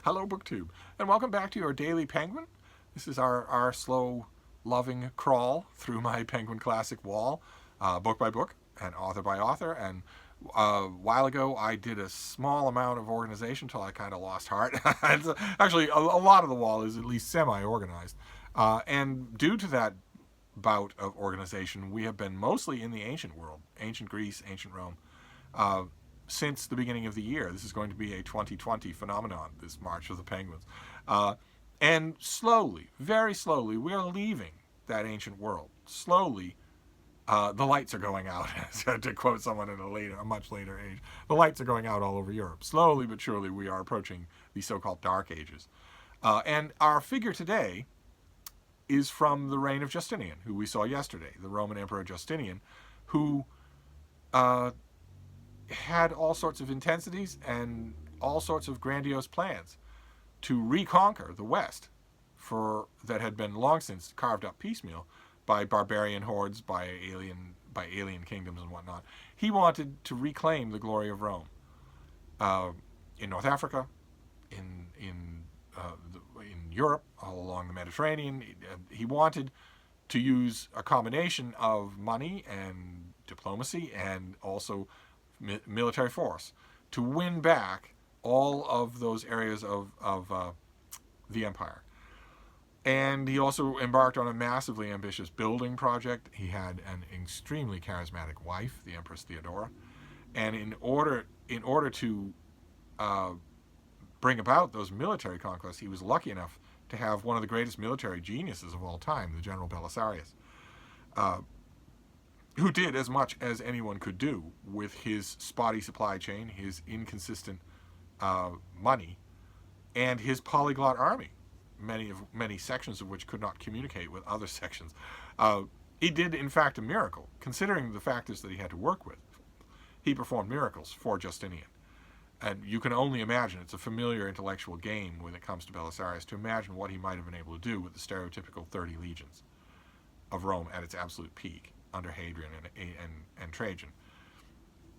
Hello, BookTube, and welcome back to your Daily Penguin. This is our slow, loving crawl through my Penguin Classic wall, book by book and author by author. And a while ago, I did a small amount of organization until I kind of lost heart. Actually, a lot of the wall is at least semi-organized. And due to that bout of organization, we have been mostly in the ancient world, ancient Greece, ancient Rome, uh, since the beginning of the year. This is going to be a 2020 phenomenon, this March of the Penguins. Uh, and slowly, very slowly, we are leaving that ancient world. Slowly, the lights are going out, to quote someone in a much later age. The lights are going out all over Europe. Slowly but surely, we are approaching the so-called Dark Ages. And our figure today is from the reign of Justinian, who we saw yesterday, the Roman Emperor Justinian, who uh, had all sorts of intensities and all sorts of grandiose plans to reconquer the West that had been long since carved up piecemeal by barbarian hordes, by alien kingdoms and whatnot. He wanted to reclaim the glory of Rome in North Africa, in Europe, all along the Mediterranean. He wanted to use a combination of money and diplomacy and also military force to win back all of those areas of the empire. And he also embarked on a massively ambitious building project. He had an extremely charismatic wife, the Empress Theodora, and in order to uh, bring about those military conquests, he was lucky enough to have one of the greatest military geniuses of all time, the General Belisarius, uh, who did as much as anyone could do with his spotty supply chain, his inconsistent money, and his polyglot army, many sections of which could not communicate with other sections. He did, in fact, a miracle, considering the factors that he had to work with. He performed miracles for Justinian. And you can only imagine, it's a familiar intellectual game when it comes to Belisarius, to imagine what he might have been able to do with the stereotypical 30 legions of Rome at its absolute peak under Hadrian and Trajan.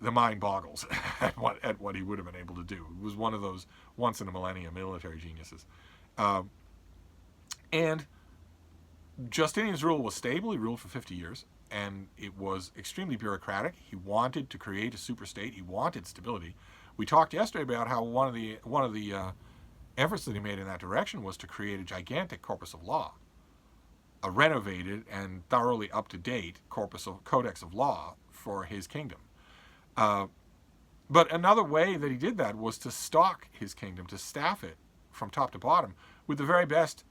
The mind boggles at what he would have been able to do. He was one of those once in a millennium military geniuses. And Justinian's rule was stable. He ruled for 50 years, and it was extremely bureaucratic. He wanted to create a super state. He wanted stability. We talked yesterday about how one of the efforts that he made in that direction was to create a gigantic corpus of law, a renovated and thoroughly up-to-date codex of law for his kingdom. But another way that he did that was to stock his kingdom, to staff it from top to bottom with the very best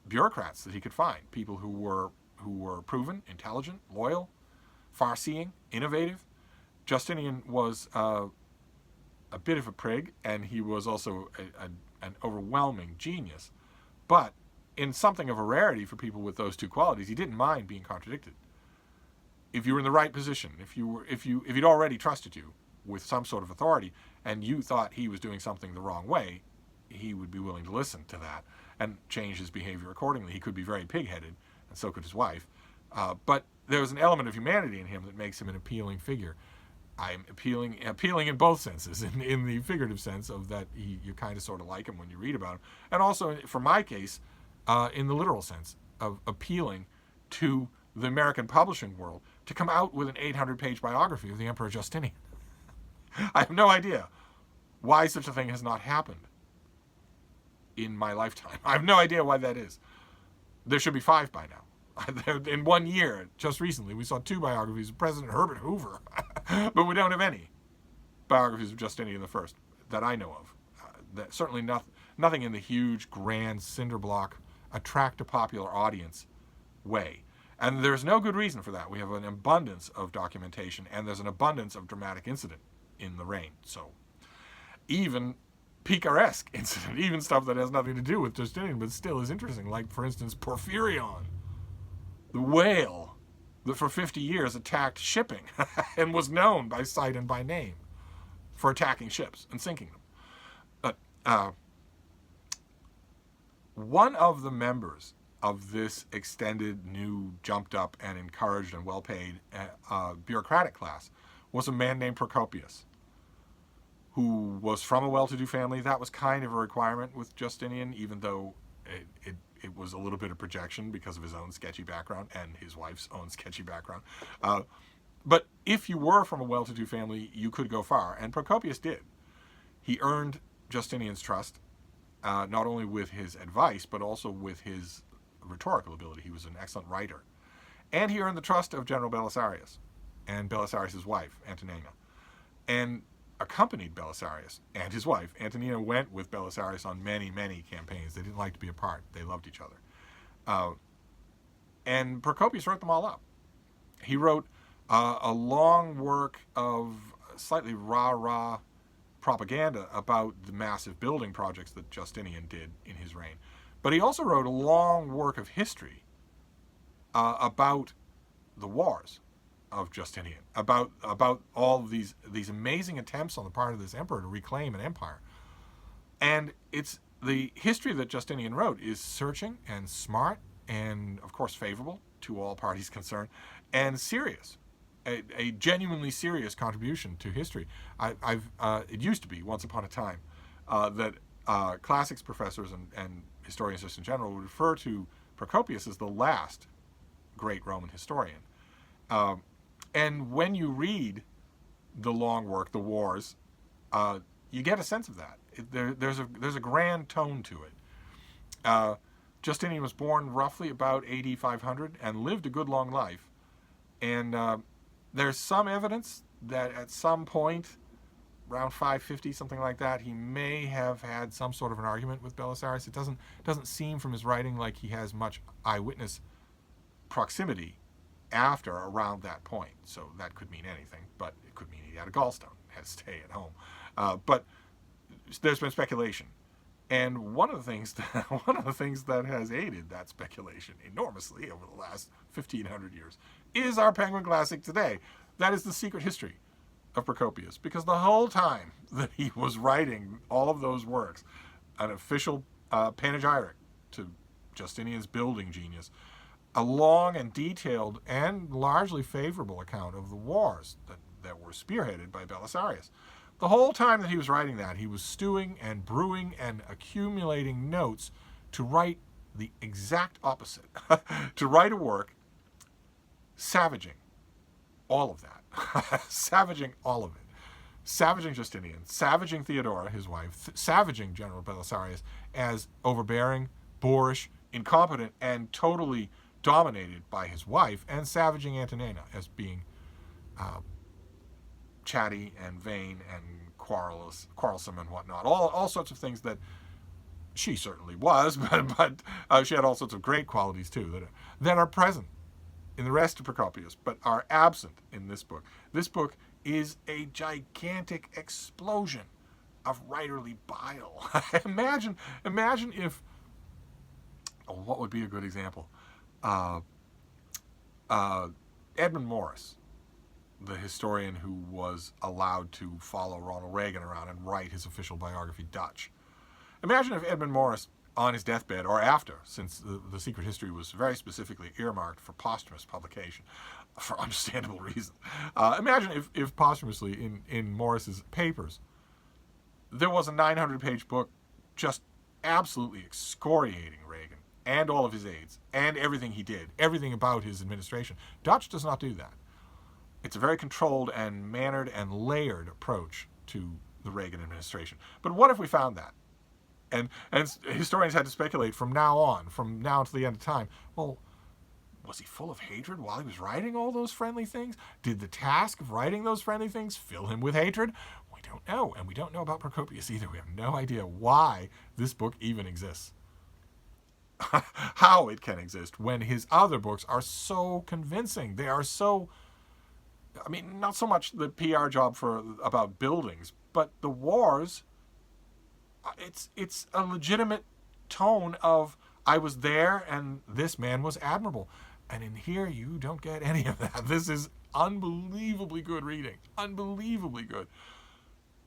bureaucrats that he could find, people who were proven, intelligent, loyal, far-seeing, innovative. Justinian was a bit of a prig, and he was also an overwhelming genius. But in something of a rarity for people with those two qualities, he didn't mind being contradicted. If you were in the right position, if he'd already trusted you with some sort of authority, and you thought he was doing something the wrong way, he would be willing to listen to that and change his behavior accordingly. He could be very pig-headed, and so could his wife. But there's an element of humanity in him that makes him an appealing figure. I'm appealing in both senses, in the figurative sense of that you kind of sort of like him when you read about him, and also, for my case, in the literal sense of appealing to the American publishing world to come out with an 800-page biography of the Emperor Justinian. I have no idea why such a thing has not happened in my lifetime. I have no idea why that is. There should be 5 by now. In 1 year, just recently, we saw 2 biographies of President Herbert Hoover, but we don't have any biographies of Justinian I that I know of. Certainly nothing in the huge, grand, cinder block, attract a popular audience way. And there's no good reason for that. We have an abundance of documentation, and there's an abundance of dramatic incident in the reign. So even picaresque incident, even stuff that has nothing to do with Justinian, but still is interesting, like, for instance, Porphyrion, the whale that for 50 years attacked shipping and was known by sight and by name for attacking ships and sinking them. One of the members of this extended, new, jumped up, and encouraged and well-paid bureaucratic class was a man named Procopius, who was from a well-to-do family. That was kind of a requirement with Justinian, even though it was a little bit of projection because of his own sketchy background and his wife's own sketchy background. But if you were from a well-to-do family, you could go far, and Procopius did. He earned Justinian's trust, not only with his advice, but also with his rhetorical ability. He was an excellent writer. And he earned the trust of General Belisarius and Belisarius' wife, Antonina, and accompanied Belisarius and his wife. Antonina went with Belisarius on many, many campaigns. They didn't like to be apart. They loved each other. And Procopius wrote them all up. He wrote a long work of slightly rah-rah propaganda about the massive building projects that Justinian did in his reign. But he also wrote a long work of history about the wars of Justinian, about all of these amazing attempts on the part of this emperor to reclaim an empire. And it's the history that Justinian wrote is searching and smart and, of course, favorable to all parties concerned, and serious. A genuinely serious contribution to history. It used to be, once upon a time, that classics professors and historians just in general would refer to Procopius as the last great Roman historian. And when you read the long work, the wars, you get a sense of that. There's a grand tone to it. Justinian was born roughly about AD 500 and lived a good long life. And there's some evidence that at some point, around 550, something like that, he may have had some sort of an argument with Belisarius. It doesn't seem from his writing like he has much eyewitness proximity after around that point. So that could mean anything, but it could mean he had a gallstone, had to stay at home. But there's been speculation. And one of the things that has aided that speculation enormously over the last 1,500 years is our Penguin Classic today. That is the secret history of Procopius, because the whole time that he was writing all of those works, an official panegyric to Justinian's building genius, a long and detailed and largely favorable account of the wars that were spearheaded by Belisarius. The whole time that he was writing that, he was stewing and brewing and accumulating notes to write the exact opposite, to write a work savaging all of that, savaging all of it, savaging Justinian, savaging Theodora, his wife, savaging General Belisarius as overbearing, boorish, incompetent, and totally dominated by his wife, and savaging Antonina as being chatty and vain and quarrelsome and whatnot. All sorts of things that she certainly was, but she had all sorts of great qualities too that are present in the rest of Procopius, but are absent in this book. This book is a gigantic explosion of writerly bile. Imagine if, what would be a good example? Edmund Morris, the historian who was allowed to follow Ronald Reagan around and write his official biography Dutch. Imagine if Edmund Morris, on his deathbed or after, since the secret history was very specifically earmarked for posthumous publication, for understandable reasons. Imagine if posthumously in Morris's papers, there was a 900-page book just absolutely excoriating Reagan and all of his aides and everything he did, everything about his administration. Dutch does not do that. It's a very controlled and mannered and layered approach to the Reagan administration. But what if we found that? And historians had to speculate from now to the end of time. Well, was he full of hatred while he was writing all those friendly things? Did the task of writing those friendly things fill him with hatred? We don't know. And we don't know about Procopius either. We have no idea why this book even exists. How it can exist when his other books are so convincing. They are so... I mean, not so much the PR job about buildings, but the wars... It's a legitimate tone of, I was there and this man was admirable. And in here, you don't get any of that. This is unbelievably good reading. Unbelievably good.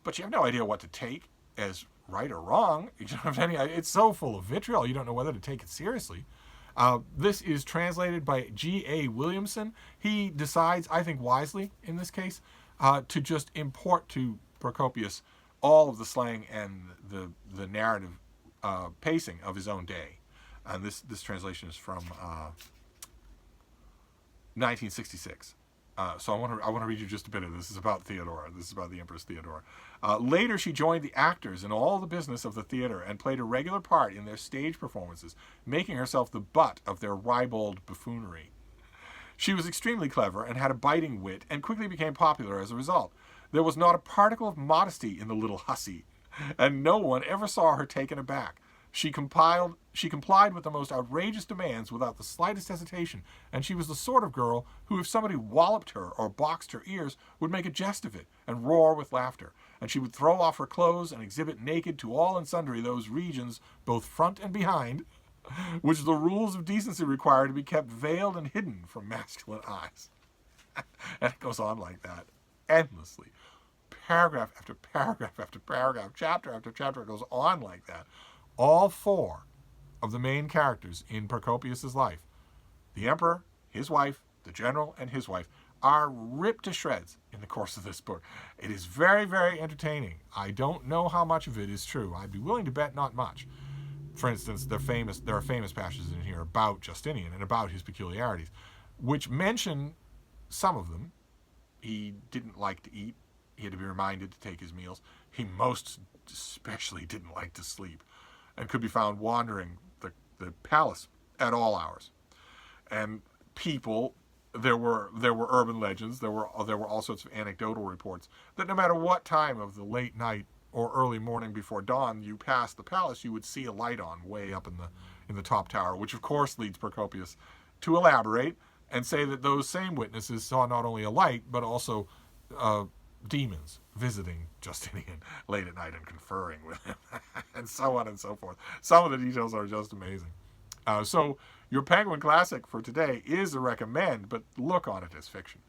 But you have no idea what to take as right or wrong. You don't have any. It's so full of vitriol, you don't know whether to take it seriously. This is translated by G.A. Williamson. He decides, I think wisely in this case, to just import to Procopius all of the slang and the narrative pacing of his own day. And this translation is from 1966. So I want to read you just a bit of this. This is about Theodora. This is about the Empress Theodora. Later, she joined the actors in all the business of the theater and played a regular part in their stage performances, making herself the butt of their ribald buffoonery. She was extremely clever and had a biting wit, and quickly became popular as a result. There was not a particle of modesty in the little hussy, and no one ever saw her taken aback. She complied with the most outrageous demands without the slightest hesitation, and she was the sort of girl who, if somebody walloped her or boxed her ears, would make a jest of it and roar with laughter. And she would throw off her clothes and exhibit naked to all and sundry those regions, both front and behind, which the rules of decency require to be kept veiled and hidden from masculine eyes. And it goes on like that, endlessly. Paragraph after paragraph after paragraph, chapter after chapter, it goes on like that. All four of the main characters in Procopius's life, the emperor, his wife, the general, and his wife, are ripped to shreds in the course of this book. It is very, very entertaining. I don't know how much of it is true. I'd be willing to bet not much. For instance, there are famous passages in here about Justinian and about his peculiarities, which mention some of them. He didn't like to eat. He had to be reminded to take his meals. He most especially didn't like to sleep, and could be found wandering the palace at all hours. And people, there were urban legends, there were all sorts of anecdotal reports that no matter what time of the late night or early morning before dawn you passed the palace, you would see a light on way up in the top tower, which of course leads Procopius to elaborate and say that those same witnesses saw not only a light but also demons visiting Justinian late at night and conferring with him, and so on and so forth. Some of the details are just amazing. So your Penguin Classic for today is a recommend, but look on it as fiction.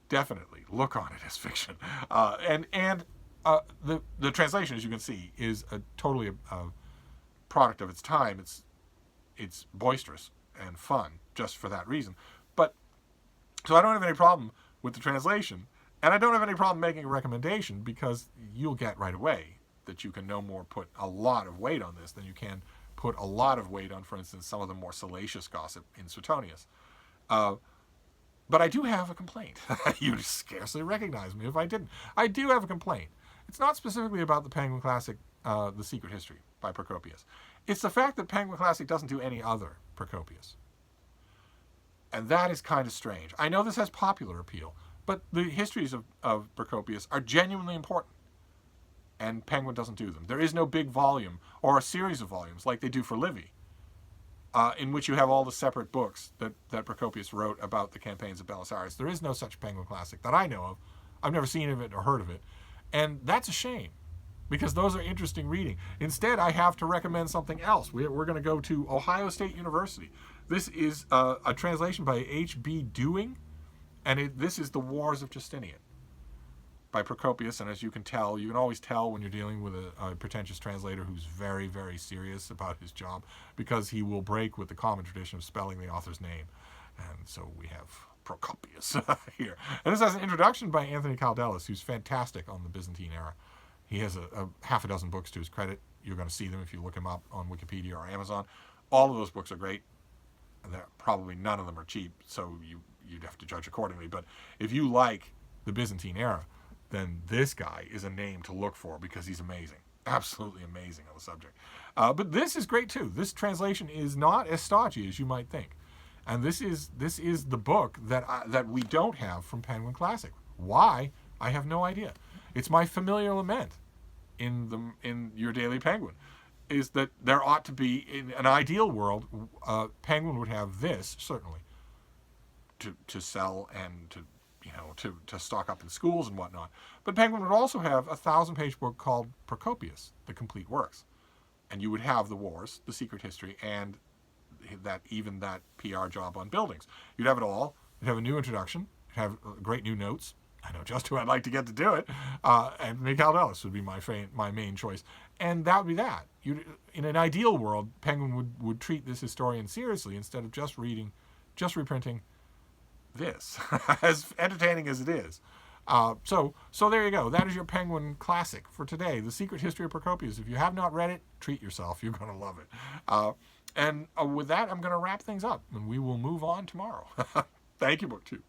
Definitely look on it as fiction. The translation, as you can see, is totally a product of its time. It's boisterous and fun just for that reason. But so I don't have any problem with the translation. And I don't have any problem making a recommendation, because you'll get right away that you can no more put a lot of weight on this than you can put a lot of weight on, for instance, some of the more salacious gossip in Suetonius. But I do have a complaint. You'd scarcely recognize me if I didn't. I do have a complaint. It's not specifically about the Penguin Classic, The Secret History by Procopius. It's the fact that Penguin Classic doesn't do any other Procopius. And that is kind of strange. I know this has popular appeal, but the histories of Procopius are genuinely important, and Penguin doesn't do them. There is no big volume or a series of volumes like they do for Livy, in which you have all the separate books that Procopius wrote about the campaigns of Belisarius. There is no such Penguin Classic that I know of. I've never seen of it or heard of it, and that's a shame, because those are interesting reading. Instead, I have to recommend something else. We're going to go to Ohio State University. This is a translation by H.B. Dewing, and this is The Wars of Justinian by Procopius. And as you can always tell when you're dealing with a pretentious translator who's very, very serious about his job, because he will break with the common tradition of spelling the author's name. And so we have Procopius here. And this has an introduction by Anthony Caldelis, who's fantastic on the Byzantine era. He has a half a dozen books to his credit. You're going to see them if you look him up on Wikipedia or Amazon. All of those books are great. Probably none of them are cheap, so you'd have to judge accordingly. But if you like the Byzantine era, then this guy is a name to look for, because he's amazing. Absolutely amazing on the subject. But this is great too. This translation is not as stodgy as you might think. And this is the book that we don't have from Penguin Classic. Why? I have no idea. It's my familiar lament in Your Daily Penguin, is that there ought to be, in an ideal world, Penguin would have this, certainly, to sell and to stock up in schools and whatnot. But Penguin would also have a 1,000-page book called Procopius, The Complete Works. And you would have the wars, the secret history, and that PR job on buildings. You'd have it all. You'd have a new introduction. You'd have great new notes. I know just who I'd like to get to do it. Anthony Caldelis would be my main choice. And that would be that. In an ideal world, Penguin would treat this historian seriously instead of just reprinting this, as entertaining as it is. So there you go. That is your Penguin classic for today, The Secret History of Procopius. If you have not read it, treat yourself. You're going to love it. And with that, I'm going to wrap things up, and we will move on tomorrow. Thank you, BookTube.